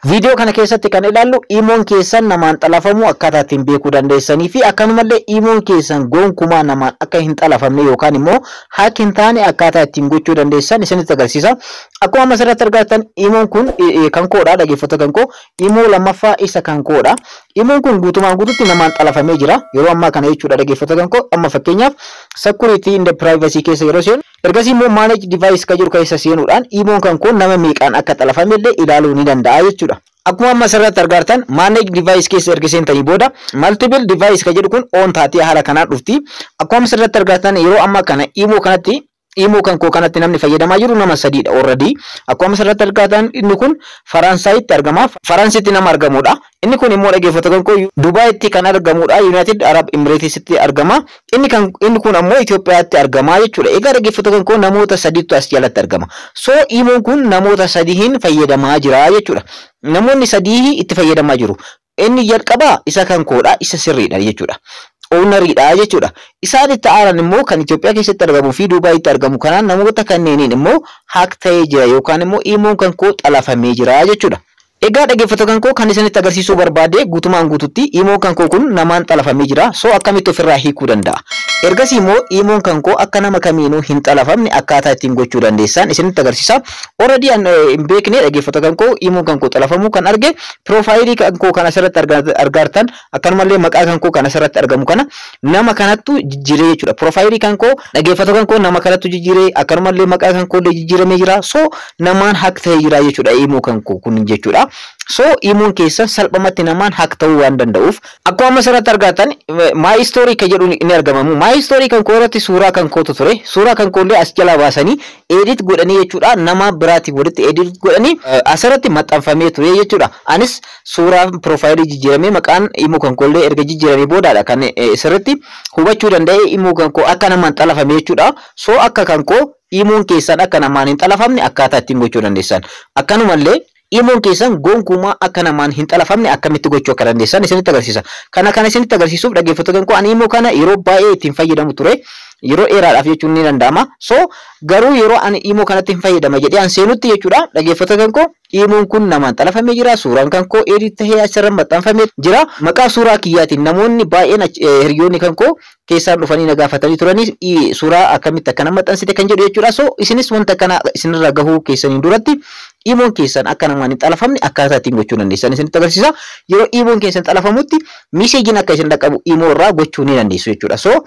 Video kana keessatti kan ilaallu imoon keessan namaan xalafamu akkaataa ittiin beekuu dandeessanii fi akkanumallee imoon keessan gonkumaa namaan akka hin xalafamne yookaan immoo haak hin taane akkaataa ittiin gochuu dandeessan isinitti agarsiisa. Akkuma asirratti argattan imoon kun kan koodha dhaggeeffattoota kan koo imoo lammaffaa isa kan koodha. Imoon kun guutumaan guututti namaan xalafamee jira yeroo ammaa kana jechuudha dhaggeeffattoota kan koo. Amma fakkeenyaaf security in the privacy keessa yeroo seenu ergasii immoo manage device ka jiru keessa seenuudhaan imoon kan koo nama meeqaan akka xalafame illee ilaaluu ni danda'a jechuudha. Akkuma amma asirratti argattan manage device keessa erga seentanii booda multiple device ka jedhu kun on taatee haala kanaan dhufti. Akkuma asirratti argattan yeroo ammaa kana imo kanatti imo kan koo kanatti namni fayyadamaa jiru nama sadiidha already. Akkuma asirratti argattan inni kun Faransaayitti argama. Faransiitti nama argamudha. Inni kun immoo dhaggeeffattoota kan koo Dubaayitti kan argamudha. United Arab Emiratesitti argama. Inni kun ammoo Itoophiyaatti argama jechuudha. Egaa dhaggeeffattoota kan koo namoota sadiitu as jalatti argama. So imoon kun namoota sadiin fayyadamaa jira jechuudha. Namoonni sadii itti fayyadamaa jiru. Inni jalqabaa isa kan koodha, isa sirriidha jechuudha. Owneriidha jechuudha. Isaan itti aanan immoo kan Itoophiyaa keessatti argamu fi Dubaayitti argamu kanaan namoota kanneeniin immoo haak ta'ee jira yookaan immoo imoon kan koo xalafamee jira jechuudha. Egaa dhaggeeffattoota kan koo kan isinitti agarsiisuu barbaade guutumaan guututti imoon kan koo kun namaan xalafamee jira. So akkamitti ofirraa hiikuu danda'a? Ergasii immoo imoon kan koo akka nama kamiinuu hin xalafamne akkaataa ittiin gochuu dandeessan isinitti agarsiisa. Already hin beekne dhaggeeffattoota kan koo imoon kan koo xalafamuu kan arge profaayilii kan koo kan asirratti argattan akkanumallee maqaa kan koo kan asirratti argamu kana nama kanattu jijjiiree jechuudha. Profaayilii kan koo dhaggeeffattoota kan koo nama kanattu jijjiiree akkanumallee maqaa kan koo jijjiiramee jira. So namaan haak ta'ee jira jechuudha imoon kan koo kun jechuudha. So imoon keessan salphumatti namaan haak ta'uu waan danda'uuf akkuma asirratti argattan my story ka jedhu ni argamamu. My story kan koo irratti suuraa kan kootu ture. Suuraa kan koollee as jalaa baasanii edit godhanii jechuudha. Nama biraatiif walitti edit godhanii asirratti maxxanfamee ture jechuudha. Anis suuraa profaayilii jijjiiramee maqaan imoon kan koollee erga jijjiiramee boodaadha kan sirriitti hubachuu danda'e imoon kan koo akka namaan xalafame jechuudha. So akka kan koo imoon keessan akka namaan hin xalafamne akkaataa ittiin gochuu dandeessan. Akkanumallee imoon keessan gonkumaa akka namaan hin xalafamne akkamitti gochuu akka dandeessan isinitti agarsiisa. Kana isinitti agarsiisuuf dhaggeeffattoota kan koo ani imoon kana yeroo baay'ee ittiin fayyadamu ture. Yeroo dheeraadhaaf jechuun ni danda'ama. So garuu yeroo ani imoon kanatti hin fayyadama jedhee an seenutti jechuudha. Dhaggeeffattoota kan koo imoon kun namaan xalafamee jira. Suuraan kan koo edit tahee asirra maxxanfamee jira. Maqaa suuraa kiyyaatiin namoonni baay'een hiriyoonni kan koo keessaan dhufanii na gaafatanii turanii suuraa akkamitti akkana maxxansite kan jedhu jechuudha. So isinis wanta kana isinirra gahuu keessaniin duratti imoon keessan akka namaan hin xalafamne akkaataa ittiin gochuu dandeessan isinitti agarsiisa. Yeroo imoon keessan xalafamutti miseejiin akka isin dhaqqabu imoon irraa gochuu ni dandeessu jechuudha. So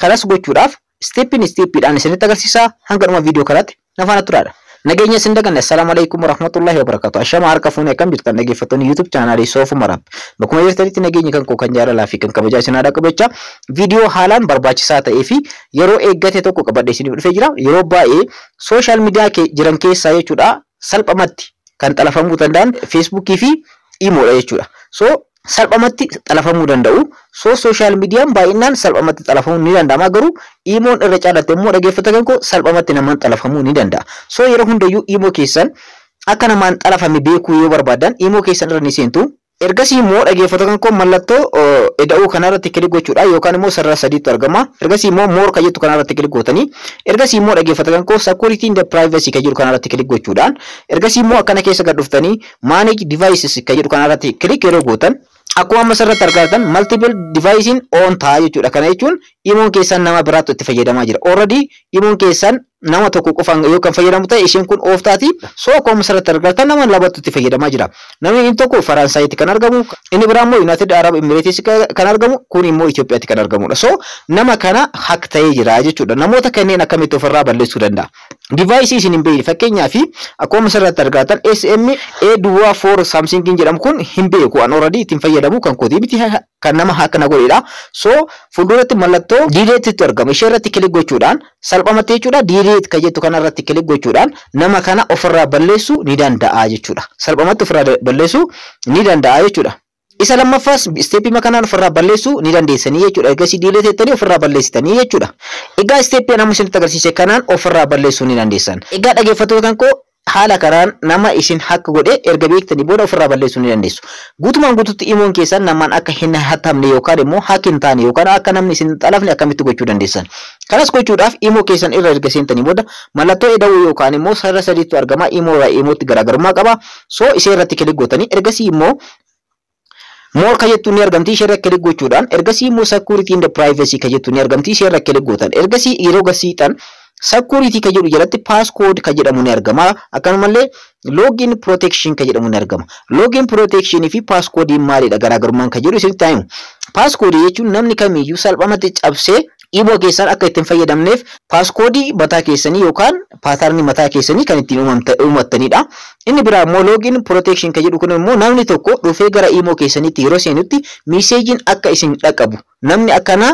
kanas gochuudhaaf steppiidhaan isinitti agarsiisa. Hanga dhuma viidiyoo kanaatti na faana turaadha. Nageenya isin daganne. Assalaamu alaykum warahmatullahi wabarakatuh. Ashama harka fuunee akkam jirtan dhaggeeffattoonni YouTube chaanaalii Soofuma Raab. Bakkuma jirtanitti nageenyi kan koo kan jaalalaa fi kan kabajaa isin haadha qabachaa viidiyoo haalaan barbaachisaa ta'ee fi yeroo eeggate tokko qabadhee isiniif dhufee jira. Yeroo baay'ee sooshaal miidiyaa jiran keessaa jechuudha salphumatti kan xalafamuu danda'an Feesbuukii fi Imoodha jechuudha. So salphumatti xalafamuu danda'u. So sooshaal miidiyaan baay'inaan salphumatti xalafamuu ni danda'ama. Garuu imoon irra caalaatti immoo dhaggeeffattoota kan koo salphumatti namaan xalafamuu ni danda'a. So yeroo hundayyuu imoo keessan akka namaan xalafame beekuu yoo barbaadan imoo keessan irra ni seentu. Ergasii immoo dhaggeeffattoota kan koo mallattoo eda'uu kanarratti kilik gochuudha yookaan immoo sarara sadiitu argama. Ergasii immoo more ka jettu kanarratti kilik gootanii ergasii immoo dhaggeeffattoota kan koo security in the privacy ka jedhu kanarratti kilik gochuudhaan ergasii immoo akkana keessa gad dhuftanii manage devices ka jedhu kanarratti kilik yeroo gootan akkuma amma asirratti argattan multiple devices on ta'a jechuudha. Kana jechuun imoon keessan nama biraatu itti fayyadamaa jira. Already imoon keessan nama tokko qofaan yookaan fayyadamu ta'e isheen kun off taati. So akkuma asirratti argattan nama lamatu itti fayyadamaa jira. Namni inni tokko Faransaayitti kan argamu, inni biraa immoo United Arab Emirates kan argamu, kun immoo Itoophiyaatti kan argamudha. So nama kana haak ta'ee jira jechuudha. Namoota kanneen akkamitti ofirraa balleessuu danda'a? Device isin hin beekne fakkeenyaaf akkuma asirratti argattan SMA4 Samsung jedhamu kun hin beeku an already ittiin fayyadamu kan kooti miti kan nama haak na godheedha. So fuulduratti mallattoo delete tu argama. Ishee irratti kilik gochuudhaan salphumatti jechuudha. Delete ka jettu kana irratti kilik gochuudhaan nama kana ofirraa balleessuu ni danda'a jechuudha. Salphumatti ofirraa balleessuu ni danda'a jechuudha. Isa lammaffaas steepii makanaan ofirraa balleessuu ni dandeessanii jechuudha. Ergasii delete jettanii ofirraa balleessitanii jechuudha. Egaa steepii nama isinitti agarsiise kanaan ofirraa balleessuu ni dandeessan. Egaa dhaggeeffattoota kan koo haala karaan nama isin hakka godhe erga beektanii booda ofirraa balleessuu ni dandeessu. Guutumaan guututti imoon keessan namaan akka hin hatamne yookaan immoo hakki hin taane yookaan akka namni isin xalafne akkamitti gochuu dandeessan. Kanas gochuudhaaf imoo keessan irra erga seentanii booda mallattoo eda'uu yookaan immoo sarara sadiitu argama. Imoo irraa imootti garaagarummaa qaba. So ishee irratti kilik gootanii ergasii immoo more ka jettu ni argamti ishee irra kilik gochuudhaan ergasii immoo security and privacy ka jettu ni argamti ishee irra kilik gootan ergasii yeroo gasiixan security ka jedhu jalatti passcode ka jedhamu ni argama akkanumallee login protection ka jedhamu ni argama. Login protection fi passcode maalidha garaagarummaan ka jedhu isinitti himu. Passcode jechuun namni kamiyyuu salphamatti cabsee imoo keessan akka ittiin fayyadamneef passcode mataa keessanii yookaan pattern mataa keessanii kan ittiin uummattanidha. Inni biraa immoo login protection ka jedhu kun immoo namni tokko dhufee gara imoo keessanitti yeroo seenutti message akka isin dhaqqabu namni akkana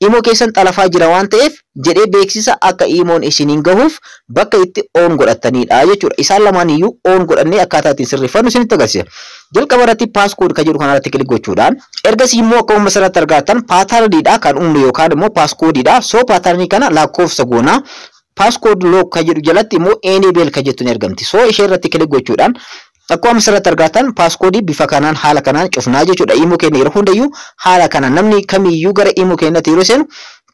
imoo keessan xalafaa jira waan ta'eef jedhee beeksisa akka imoon isiniin gahuuf bakka itti on godhatanidha jechuudha. Isaan lamaan iyyuu on godhannee akkaataa ittiin sirreeffannu isinitti agarsiisa. Jalqaba irratti passcode ka jedhu kanarratti kilik gochuudhaan ergasii immoo akkuma asirratti argattan patternidha kan uumnu yookaan immoo passcodeidha. So patternii kana lakkoofsa goonaa passcode lock ka jedhu jalatti immoo enable ka jettu ni argamti. So ishee irratti kilik gochuudhaan akkuma asirratti argattan passcode bifa kanaan haala kanaan cufnaa jechuudha. Imoo keenya yeroo hundayyuu haala kanaan namni kamiyyuu gara imoo keenyatti yeroo seenu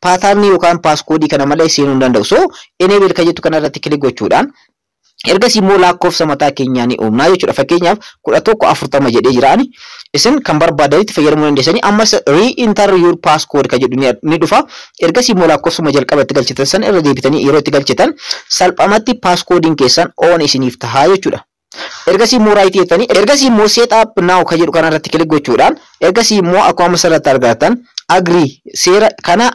patternii yookaan passcode kana malee seenuu hin danda'u. So enable ka jettu kanarratti kilik gochuudhaan ergasii immoo lakkoofsa mataa keenyaa ni uumnaa jechuudha. Fakkeenyaaf 1140 jedhee jiraani isin kan barbaadanitti fayyadamuu dandeessanii ammas re-enter your passcode ka jedhu ni dhufa. Ergasii immoo lakkoofsuma jalqabatti galchitan san irra deebitanii yeroo itti galchitan salphamatti passcodein keessan on isiniif tahaa jechuudha. Ergasii immoo right jettanii ergasii immoo set up now ka jedhu kanarratti kilik gochuudhaan ergasii immoo akkuma asirratti argattan agree seera kana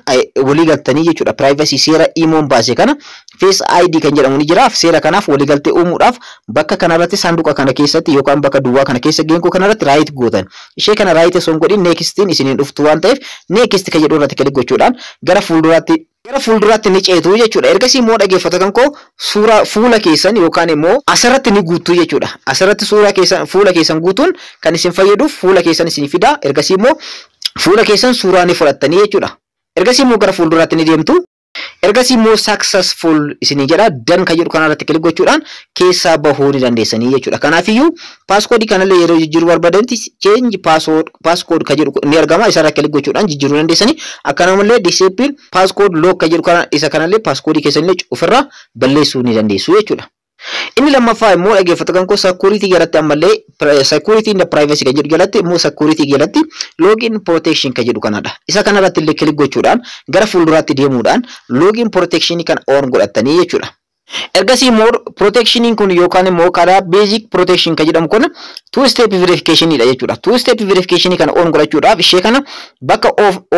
walii galtanii jechuudha. Privacy seera imoon baase kana face ID kan jedhamu ni jira. Seera kanaaf walii galtee uumuudhaaf bakka kanarratti sanduuqa kana keessatti yookaan bakka duwwaa kana keessa geenkoo kanarratti right gootan. Ishee kana right osoo hin godhin nextin isiniin dhuftu waan ta'eef next ka jedhu irratti kilik gochuudhaan gara fuulduraatti ni ceetu jechuudha. Ergasii immoo dhaggeeffattoota koo suura fuula keessan yookaan immoo asirratti ni guutuu jechuudha. Asirratti fuula keessan guutuun kan isin fayyaduuf fuula keessan isin fida. Ergasii immoo fuula keessan suuraa ni fudhattanii jechuudha. Ergasii immoo gara fuulduraatti ni deemtu. Ergasii immoo successful isinii jedha dan ka jedhu kanarratti kilik gochuudhaan keessaa bahuu ni dandeessanii jechuudha. Kanaafiyyuu passcode kanallee yeroo jijjiiruu barbaadanitti change passcode ka jedhu ni argama. Isarra kilik gochuudhaan jijjiiruu dandeessanii akkasumallee disable passcode lock ka jedhu kana isa kanallee passcode keessanillee ofirraa balleessuu ni dandeessu jechuudha. Inni lammaffaa immoo dhaggeeffattoota koo security jalatti ammallee security and privacy kan jedhu jalatti immoo security jalatti login protection kan jedhu kanadha. Isa kanarratti illee kilik gochuudhaan gara fuulduraatti deemuudhaan login protection kan on godhatanii jechuudha. Ergasii immoo protection kun yookaan immoo karaa basic protection kan jedhamu kun two step verification dha jechuudha. Two step verification kan on godhachuudhaaf ishee kana bakka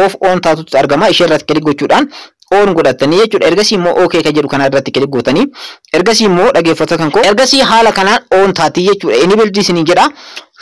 off on taatutti argama. Ishee irratti kilik gochuudhaan on godhatanii jechuudha. Ergasii immoo okay ka jedhu kana irratti kilik gootanii ergasii immoo dhaggeeffattoota kan koo ergasii haala kanaan on taati jechuudha. Enable isinii jedha.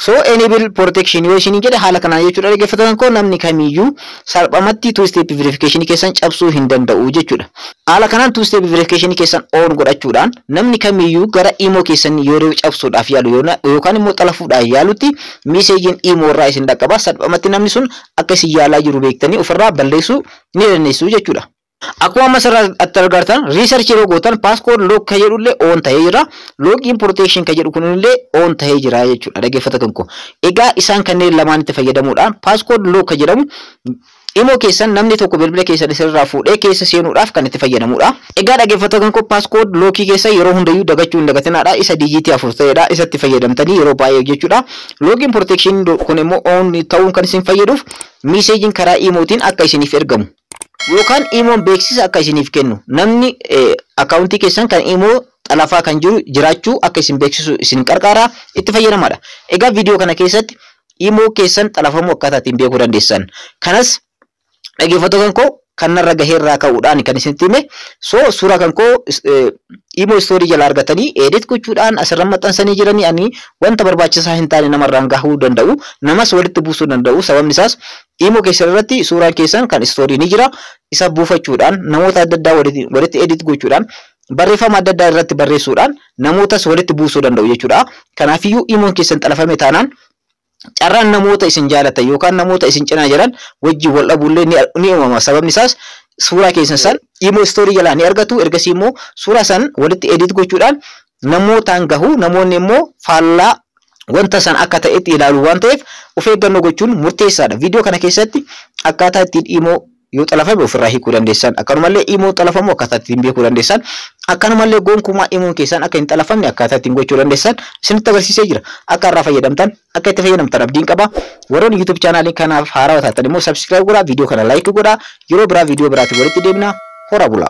So enable protection yoo isinii jedhe haala kanaan jechuudha. Dhaggeeffattoota kan koo namni kamiyyuu salphamatti two step verification keessan cabsuu hin danda'u jechuudha. Haala kanaan two step verification keessan on godhachuudhaan namni kamiyyuu gara imo keessan yeroo cabsuudhaaf yaalu yookaan immoo xalafuudhaaf yaalutti messaging imo irraa isin dhaqqaba. Salphamatti namni sun akka isin yaalaa jiru beektanii ofirraa balleessuu ni dandeessu jechuudha. Akkuma asirratti argattan research yeroo gootan passcode lock ka jedhullee on ta'ee jira. Login protection ka jedhu kunillee on ta'ee jira jechuudha. Dhaggeeffattoota koo egaa isaan kanneen lamaan itti fayyadamuudhaan passcode lock ka jedhamu imo keessan namni tokko bilbila keessan isirraa fuudhee keessa seenuudhaaf kan itti fayyadamudha. Egaa dhaggeeffattoota koo passcode lock keessa yeroo hundayyuu dagachuu hin dagatinaadha. Isa digiitii 4 ta'edha. Isatti fayyadamtanii yeroo baay'ee jechuudha. Login protection kun immoo on ta'uun kan isin fayyaduuf messaging karaa imootiin akka isiniif ergamu. Yookaan imoon beeksisa akka isiniif kennu namni akkaawuntii keessan kan imoo xalafaa kan jiru jiraachuu akka isin beeksisu isin qarqaara itti fayyadamadha. Egaa viidiyoo kana keessatti imoo keessan xalafamuu akkaataa ittiin beekuu dandeessan. Kanas dhaggeeffattoota kan koo kanarra gaheerraa ka'uudhaan kan isinitti hime. So suuraa kan koo imo story jala argatanii edit gochuudhaan asirra maxxansanii jiranii ani wanta barbaachisaa hin taane namarraan gahuu danda'u. Namas walitti buusuu danda'u. Sababni isaas imo keessan irratti suuraan keessan kan story ni jira. Isa buufachuudhaan namoota adda addaa walitti edit gochuudhaan barreeffama adda addaa irratti barreessuudhaan namootas walitti buusuu danda'u jechuudha. Kanaafiyyuu imoon keessan xalafame taanaan carraan namoota isin jaalatan yookaan namoota isin cinaa jiran wajjin wal dhabuullee ni uumama. Sababni isaas suuraa keessan san imo story jalaa ni argatu. Ergasii immoo suuraa san walitti edit gochuudhaan namootaan gahu namoonni immoo faallaa wanta san akka ta'etti ilaalu waan ta'eef of eeggannoo gochuun murteessaadha. Viidiyoo kana keessatti akkaataa ittiin Imo yoo xalafame ofirraa hiikuu dandeessan, akkanumallee Imo xalafamu akkaataa ittiin beekuu dandeessan, akkanumallee gonkumaa Imo keessan akka hin xalafamne akkaataa ittiin gochuu dandeessan isinitti agarsiisee jira. Akka irraa fayyadamtan, akka itti fayyadamtan abdiin qaba. Warroonni YouTube channel kanaaf haarawaa taatan immoo subscribe godhaa, viidiyoo kana like godhaa. Yeroo biraa viidiyoo biraatiin walitti deemna. Hora bulaa.